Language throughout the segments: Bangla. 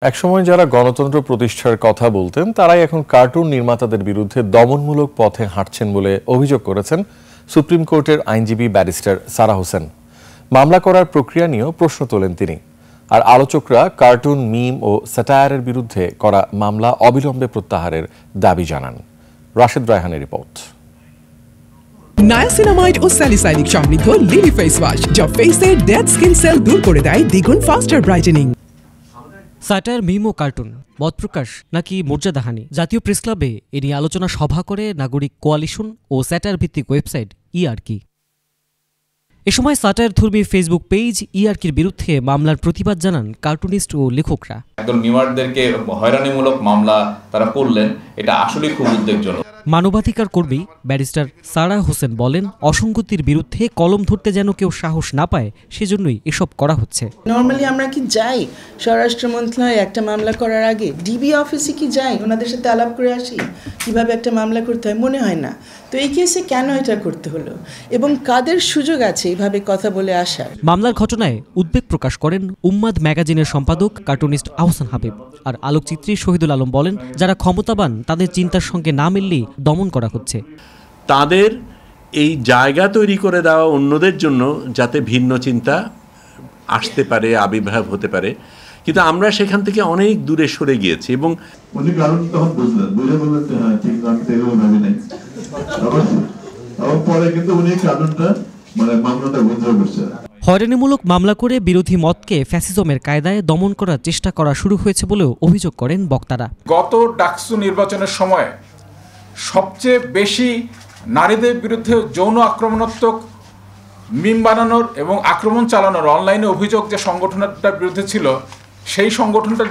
একসময় যারা গণতন্ত্র প্রতিষ্ঠার কথা বলতেন তারাই এখন কার্টুন নির্মাতাদের বিরুদ্ধে দমনমূলক পথে হাঁটছেন বলে অভিযোগ করেছেন সুপ্রিম কোর্টের আইনজীবী ব্যারিস্টার সারা হোসেন। মামলা করার প্রক্রিয়া নিয়েও প্রশ্ন তোলেন তিনি। আর আলোচকরা কার্টুন, মিম ও স্যাটায়ারের বিরুদ্ধে করা মামলা অবিলম্বে প্রত্যাহারের দাবি জানান। রাশেদ রায়হানের রিপোর্ট। নায়াসিনামাইড ও স্যালিসাইলিক সমৃদ্ধ লিলি ফেস ওয়াশ যা ফেসের ডেড স্কিন সেল দূর করে দেয় দ্বিগুণ ফাস্টার ব্রাইটেনিং। স্যাটায়ার, মিম ও কার্টুন মতপ্রকাশ নাকি মর্যাদাহানি? জাতীয় প্রেস ক্লাবে এ নিয়ে আলোচনা সভা করে নাগরিক কোয়ালিশন ও স্যাটায়ার ভিত্তিক ওয়েবসাইট ইআরকি। এ সময় স্যাটায়ার ধর্মী ফেসবুক পেজ ইআরকির বিরুদ্ধে মামলার প্রতিবাদ জানান কার্টুনিস্ট ও লেখকরা। একদল মিমারদেরকে হয়রানিমূলক মামলা তারা করলেন, এটা আসলে খুব উদ্বেগজনক। মানবাধিকার কর্মী ব্যারিস্টার সারা হোসেন বলেন, অসঙ্গতির বিরুদ্ধে কলম ধরতে যেন কেউ সাহস না পায়, সেজন্যই এসব করা হচ্ছে। নর্মালি আমরা কি যাই স্বরাষ্ট্র মন্ত্রণালয়ে একটা মামলা করার আগে ডিবি অফিসে কি যাই, ওনাদের সাথে আলাপ করে আসি কিভাবে একটা মামলা করতে হয়? মনে হয় না। তো এই কেসে কেন এটা করতে হলো এবং কাদের সুযোগ আছে এইভাবে কথা বলে আসার? মামলার ঘটনায় উদ্বেগ প্রকাশ করেন উম্মাদ ম্যাগাজিনের সম্পাদক কার্টুনিস্ট আহসান হাবিব। আর আলোকচিত্রী শহীদুল আলম বলেন, যারা ক্ষমতাবান তাদের চিন্তার সঙ্গে না মিললেই দমন করা হচ্ছে। তাদের এই জায়গা তৈরি করে দেওয়া অন্যদের জন্য, যাতে ভিন্ন চিন্তা আসতে পারে, আবির্ভাব হতে পারে। কিন্তু আমরা সেখান থেকে অনেক দূরে সরে গিয়েছি এবং উনি কারণ তখন বুঝলেন, বুঝে বললেন যে হ্যাঁ ঠিক, আমি তো এরকম ভাবি নাই। পরে কিন্তু উনি কারণটা মামলাটা উইথড্র করছে। হয়রানিমূলক মামলা করে বিরোধী মতকে ফ্যাসিজমের কায়দায় দমন করার চেষ্টা করা শুরু হয়েছে বলেও অভিযোগ করেন বক্তারা। গত ডাকসু নির্বাচনের সময় সবচেয়ে বেশি নারীদের বিরুদ্ধে যৌন আক্রমণাত্মক মিম বানানোর এবং আক্রমণ চালানোর অনলাইনে অভিযোগ যে সংগঠনটার বিরুদ্ধে ছিল, সেই সংগঠনটার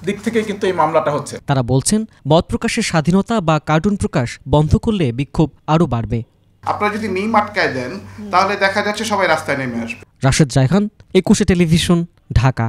দিক থেকে কিন্তু এই মামলাটা হচ্ছে। তারা বলছেন, মত প্রকাশের স্বাধীনতা বা কার্টুন প্রকাশ বন্ধ করলে বিক্ষোভ আরও বাড়বে। আপনারা যদি মিম আটকায় দেন তাহলে দেখা যাচ্ছে সবাই রাস্তায় নেমে আসবে। রাশেদ রায়হান, 21 টেলিভিশন, ঢাকা।